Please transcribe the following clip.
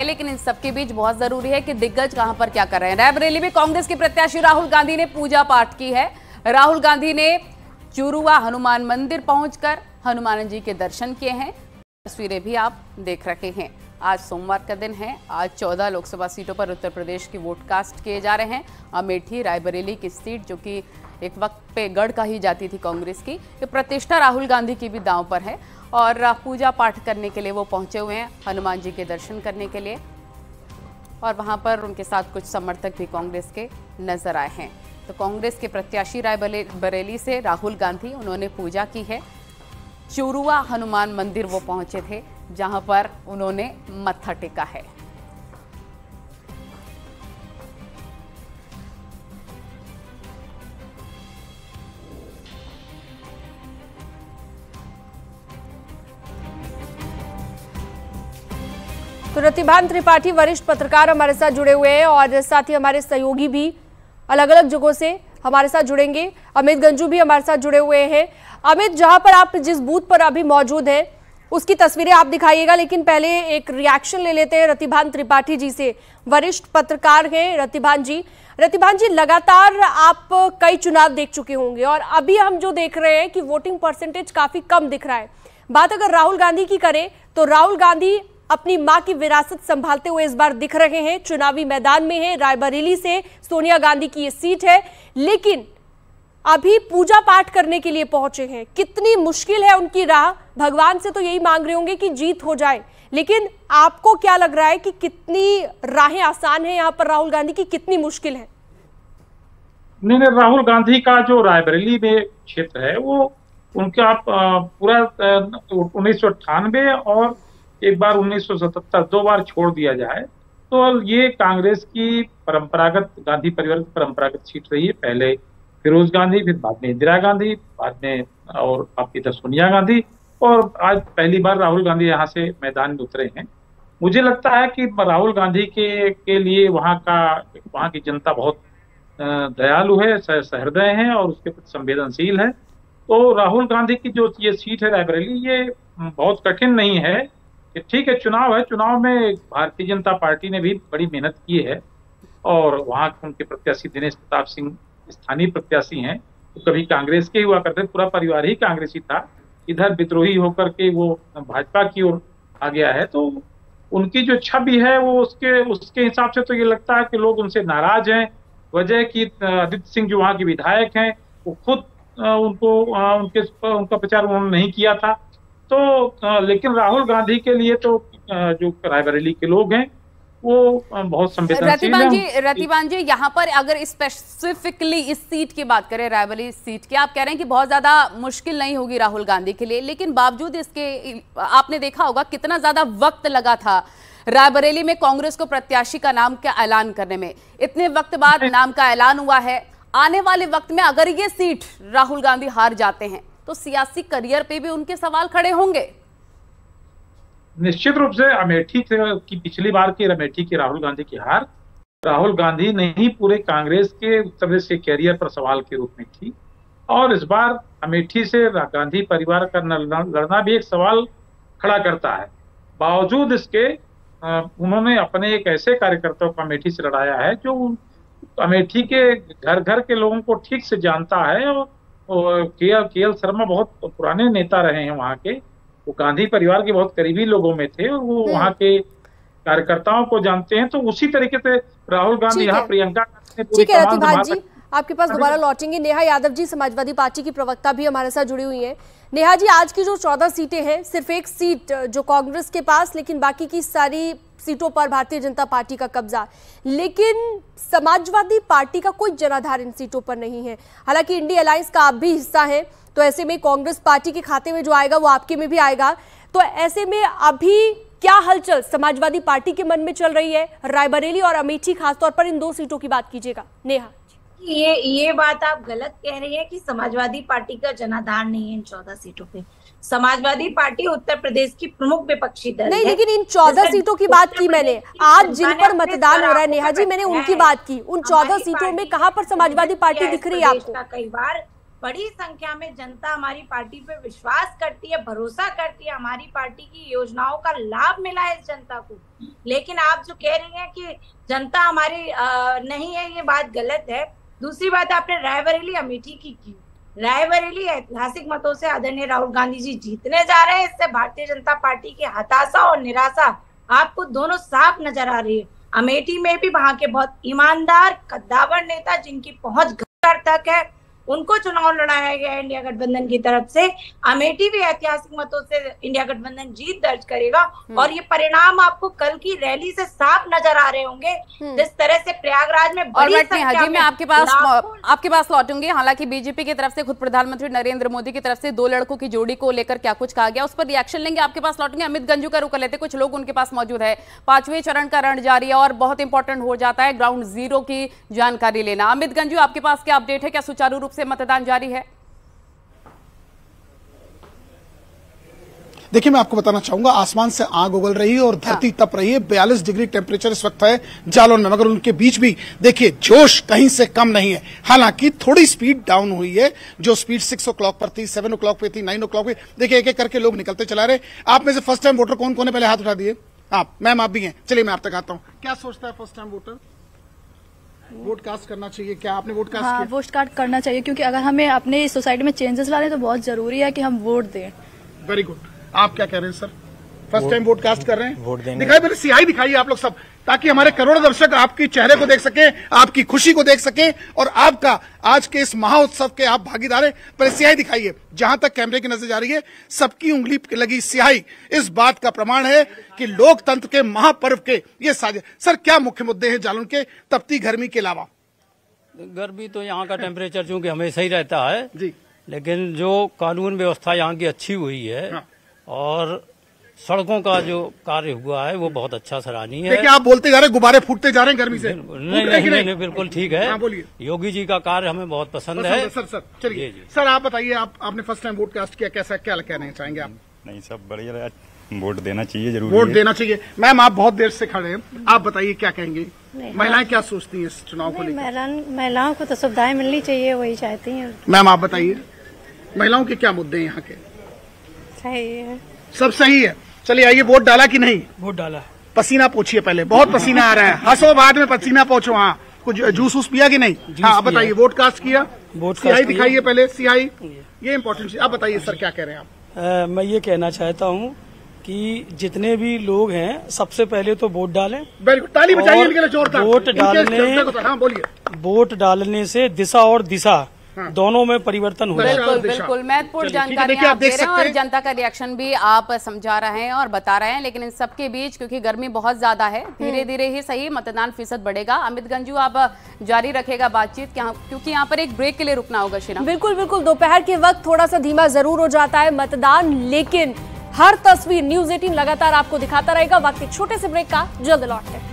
लेकिन इन सबके बीच बहुत जरूरी है कि दिग्गज कहां पर क्या कर रहे हैं। रायबरेली में कांग्रेस के प्रत्याशी राहुल गांधी ने पूजा पाठ की है। राहुल गांधी ने चुरुआ हनुमान मंदिर पहुंचकर हनुमान जी के दर्शन किए हैं। तस्वीरें भी आप देख रहे हैं। आज सोमवार का दिन है। आज 14 लोकसभा सीटों पर उत्तर प्रदेश की वोट कास्ट किए जा रहे हैं। अमेठी रायबरेली की सीट, जो कि एक वक्त पे गढ़ कही जाती थी कांग्रेस की, ये प्रतिष्ठा राहुल गांधी की भी दांव पर है और पूजा पाठ करने के लिए वो पहुंचे हुए हैं, हनुमान जी के दर्शन करने के लिए। और वहां पर उनके साथ कुछ समर्थक भी कांग्रेस के नजर आए हैं। तो कांग्रेस के प्रत्याशी रायबरेली से राहुल गांधी, उन्होंने पूजा की है। चुरुआ हनुमान मंदिर वो पहुंचे थे, जहां पर उन्होंने मत्था टेका है। तो रतिभान त्रिपाठी वरिष्ठ पत्रकार हमारे साथ जुड़े हुए हैं और साथ ही हमारे सहयोगी भी अलग अलग जगहों से हमारे साथ जुड़ेंगे। अमित गंजू भी हमारे साथ जुड़े हुए हैं। अमित, जहां पर आप जिस बूथ पर अभी मौजूद हैं उसकी तस्वीरें आप दिखाइएगा, लेकिन पहले एक रिएक्शन ले लेते हैं रतिभान त्रिपाठी जी से। वरिष्ठ पत्रकार हैं रतिभान जी। रतिभान जी, लगातार आप कई चुनाव देख चुके होंगे और अभी हम जो देख रहे हैं कि वोटिंग परसेंटेज काफी कम दिख रहा है। बात अगर राहुल गांधी की करें तो राहुल गांधी अपनी मां की विरासत संभालते हुए इस बार दिख रहे हैं, चुनावी मैदान में है। रायबरेली से सोनिया गांधी की ये सीट है, लेकिन अभी पूजा पाठ करने के लिए पहुंचे हैं। कितनी मुश्किल है उनकी राह। भगवान से तो यही मांग रहे होंगे कि जीत हो जाए, लेकिन आपको क्या लग रहा है कि कितनी राहें आसान है यहाँ पर राहुल गांधी की, कितनी मुश्किल है? नहीं, राहुल गांधी का जो रायबरेली में क्षेत्र है वो उनका पूरा 1998 और एक बार 1977 दो बार छोड़ दिया जाए तो ये कांग्रेस की परंपरागत, गांधी परिवार की परंपरागत सीट रही है। पहले फिरोज गांधी, फिर बाद में इंदिरा गांधी, बाद में और आपकी इधर सोनिया गांधी, और आज पहली बार राहुल गांधी यहाँ से मैदान में उतरे हैं। मुझे लगता है कि राहुल गांधी के लिए वहाँ की जनता बहुत दयालु है, सहृदय है और उसके प्रति संवेदनशील है। तो राहुल गांधी की जो ये सीट है रायबरेली, ये बहुत कठिन नहीं है। ठीक है, चुनाव है, चुनाव में भारतीय जनता पार्टी ने भी बड़ी मेहनत की है और वहाँ उनके प्रत्याशी दिनेश प्रताप सिंह स्थानीय प्रत्याशी हैं, तो कभी कांग्रेस के हुआ करते, पूरा परिवार ही कांग्रेसी था। इधर विद्रोही होकर के वो भाजपा की ओर आ गया है, तो उनकी जो छवि है वो उसके हिसाब से तो ये लगता है कि लोग उनसे नाराज हैं। वजह कि आदित्य सिंह जो वहाँ के विधायक हैं, वो खुद उनका प्रचार उन्होंने नहीं किया था। तो लेकिन राहुल गांधी के लिए तो जो रायबरेली के लोग हैं वो बहुत संवेदनशील हैं। रतिभान जी, यहाँ पर अगर स्पेसिफिकली इस सीट की बात करें, रायबरेली सीट की, आप कह रहे हैं कि बहुत ज्यादा मुश्किल नहीं होगी राहुल गांधी के लिए, लेकिन बावजूद इसके आपने देखा होगा कितना ज्यादा वक्त लगा था रायबरेली में कांग्रेस को प्रत्याशी का नाम का ऐलान करने में। इतने वक्त बाद नाम का ऐलान हुआ है। आने वाले वक्त में अगर ये सीट राहुल गांधी हार जाते हैं तो सियासी करियर पे भी उनके सवाल खड़े होंगे। निश्चित रूप से अमेठी की पिछली बार की अमेठी की राहुल गांधी की हार राहुल गांधी नहीं, पूरे कांग्रेस के उत्तर प्रदेश के कैरियर पर सवाल के रूप में थी। और इस बार अमेठी से गांधी परिवार का लड़ना भी एक सवाल खड़ा करता है। बावजूद इसके उन्होंने अपने एक ऐसे कार्यकर्ताओं को अमेठी से लड़ाया है जो अमेठी के घर घर के लोगों को ठीक से जानता है। और के एल शर्मा बहुत पुराने नेता रहे हैं वहाँ के, वो गांधी परिवार के बहुत करीबी लोगों में थे और वो वहाँ के कार्यकर्ताओं को जानते हैं। तो उसी तरीके से राहुल गांधी यहाँ प्रियंका, ठीक है रतिभान जी, आपके पास दोबारा लौटेंगे। नेहा यादव जी समाजवादी पार्टी की प्रवक्ता भी हमारे साथ जुड़ी हुई हैं। नेहा जी, आज की जो 14 सीटें हैं, सिर्फ एक सीट जो कांग्रेस के पास, लेकिन बाकी की सारी सीटों पर भारतीय जनता पार्टी का कब्जा, लेकिन समाजवादी पार्टी का कोई जनाधार इन सीटों पर नहीं है। हालांकि इंडिया अलायंस का आप भी हिस्सा है, तो ऐसे में कांग्रेस पार्टी के खाते में जो आएगा वो आपके में भी आएगा। तो ऐसे में अभी क्या हलचल समाजवादी पार्टी के मन में चल रही है? रायबरेली और अमेठी खासतौर पर इन दो सीटों की बात कीजिएगा नेहा। ये बात आप गलत कह रही है कि समाजवादी पार्टी का जनाधार नहीं है इन 14 सीटों पे। समाजवादी पार्टी उत्तर प्रदेश की प्रमुख विपक्षी दल नहीं, लेकिन इन 14 सीटों की बात की मैंने। आज जिन पर मतदान हो रहा है नेहा जी, मैंने उनकी बात की। उन 14 सीटों में कहां पर समाजवादी पार्टी दिख रही है आपको? कई बार बड़ी संख्या में जनता हमारी पार्टी पे विश्वास करती है, भरोसा करती है, हमारी पार्टी की योजनाओं का लाभ मिला है इस जनता को। लेकिन आप जो कह रही हैं कि जनता हमारी नहीं है, ये बात गलत है। दूसरी बात, आपने रायबरेली अमेठी की रायबरेली ऐतिहासिक मतों से आदरणीय राहुल गांधी जी जीतने जा रहे हैं। इससे भारतीय जनता पार्टी की हताशा और निराशा आपको दोनों साफ नजर आ रही है। अमेठी में भी वहां के बहुत ईमानदार कद्दावर नेता जिनकी पहुंच घर तक है, उनको चुनाव लड़ाया गया है इंडिया गठबंधन की तरफ से। अमेठी भी ऐतिहासिक मतों से इंडिया गठबंधन जीत दर्ज करेगा और ये परिणाम आपको कल की रैली से साफ नजर आ रहे होंगे। जिस तरह से प्रयागराज में बड़ी संख्या में मैं आपके पास लौटूंगी। हालांकि बीजेपी की तरफ से खुद प्रधानमंत्री नरेंद्र मोदी की तरफ से दो लड़कों की जोड़ी को लेकर क्या कुछ कहा गया, उस पर रिएक्शन लेंगे। आपके पास लौटूंगे, अमित गंजू का रुख कर लेते, कुछ लोग उनके पास मौजूद है। 5वें चरण का रण जारी है और बहुत इंपॉर्टेंट हो जाता है ग्राउंड जीरो की जानकारी लेना। अमित गंजू, आपके पास क्या अपडेट है? क्या सुचारू रूप से मतदान जारी है? देखिए, मैं आपको बताना चाहूंगा, आसमान से आग उगल रही है और धरती तप रही है। 42 डिग्री टेम्परेचर इस वक्त है जालौन में, मगर उनके बीच भी देखिए जोश कहीं से कम नहीं है। हालांकि थोड़ी स्पीड डाउन हुई है। जो स्पीड 6 o'clock पर थी, 7 o'clock पे थी, 9 o'clock पे, देखिए एक एक करके लोग निकलते चला रहे। आप में से फर्स्ट टाइम वोटर कौन कौन है? पहले हाथ उठा दिए। आप मैम, आप भी हैं। चलिए मैं आप तक आता हूँ। क्या सोचता है first time voter? Vote cast करना चाहिए? क्या आपने वोट कास्ट किया? वोट कास्ट करना चाहिए, क्योंकि अगर हमें अपने सोसाइटी में चेंजेस लाने तो बहुत जरूरी है कि हम वोट दें। Very good. आप क्या कह रहे हैं sir? First time vote cast कर रहे हैं? वोट देंगे। दिखाई, मेरे सियाही दिखाइए आप लोग सब, ताकि हमारे करोड़ों दर्शक आपके चेहरे को देख सके, आपकी खुशी को देख सके और आपका आज के इस महाउत्सव के आप भागीदार हैं। पर सियाही दिखाइए, जहां तक कैमरे की नजर जा रही है, सबकी उंगली लगी स्याही इस बात का प्रमाण है कि लोकतंत्र के महापर्व के ये साझे। सर, क्या मुख्य मुद्दे हैं जालौन के तपती गर्मी के अलावा? गर्मी तो यहाँ का टेम्परेचर चूंकि हमेशा ही रहता है जी, लेकिन जो कानून व्यवस्था यहाँ की अच्छी हुई है। हाँ। और सड़कों का जो कार्य हुआ है वो बहुत अच्छा, सराहनीय है। देखिए, आप बोलते जा रहे हैं, गुब्बारे फूटते जा रहे हैं गर्मी से। नहीं, बिल्कुल ठीक है। हाँ, बोलिए। योगी जी का कार्य हमें बहुत पसंद है। सर चलिए सर, आप बताइए, आपने फर्स्ट टाइम वोट कास्ट किया, कैसा क्या कहना चाहेंगे आप? नहीं, सब बढ़िया, वोट देना चाहिए, जरूरी वोट देना चाहिए। मैम, आप बहुत देर से खड़े हैं, आप बताइए क्या कहेंगे? महिलाएं क्या सोचती हैं इस चुनाव को लेकर? महिलाओं को तो सुविधाएं मिलनी चाहिए, वही चाहती हैं। मैम, आप बताइए, महिलाओं के क्या मुद्दे हैं यहाँ के? सही है, सब सही है। चलिए आइए, वोट डाला कि नहीं? वोट डाला। पसीना पोछिए पहले, बहुत पसीना आ रहा है। हंसो बाद में पसीना पोछो। हाँ, कुछ जूस वूस पिया कि नहीं? हाँ, बताइए, वोट कास्ट किया? सियाही दिखाइए पहले, सियाही, ये इम्पोर्टेंट। आप बताइए सर, क्या कह रहे हैं आप? मैं ये कहना चाहता हूँ कि जितने भी लोग हैं सबसे पहले तो वोट डालें। बिल्कुल, ताली बजाइए इनके लिए जोरदार। वोट डालने से दिशा और दिशा दोनों में परिवर्तन हो जाएगा। बिल्कुल महत्वपूर्ण जानकारी आप दे रहे हैं और जनता का रिएक्शन भी आप समझा रहे हैं और बता रहे हैं। लेकिन इन सबके बीच क्योंकि गर्मी बहुत ज्यादा है, धीरे धीरे ही सही मतदान फीसद बढ़ेगा। अमित गंजू, आप जारी रखेगा बातचीत, क्योंकि यहाँ पर एक ब्रेक के लिए रुकना होगा। शीना, बिल्कुल बिल्कुल, दोपहर के वक्त थोड़ा सा धीमा जरूर हो जाता है मतदान, लेकिन हर तस्वीर न्यूज़ 18 लगातार आपको दिखाता रहेगा। वक्त एक छोटे से ब्रेक का, जल्द लौटते हैं।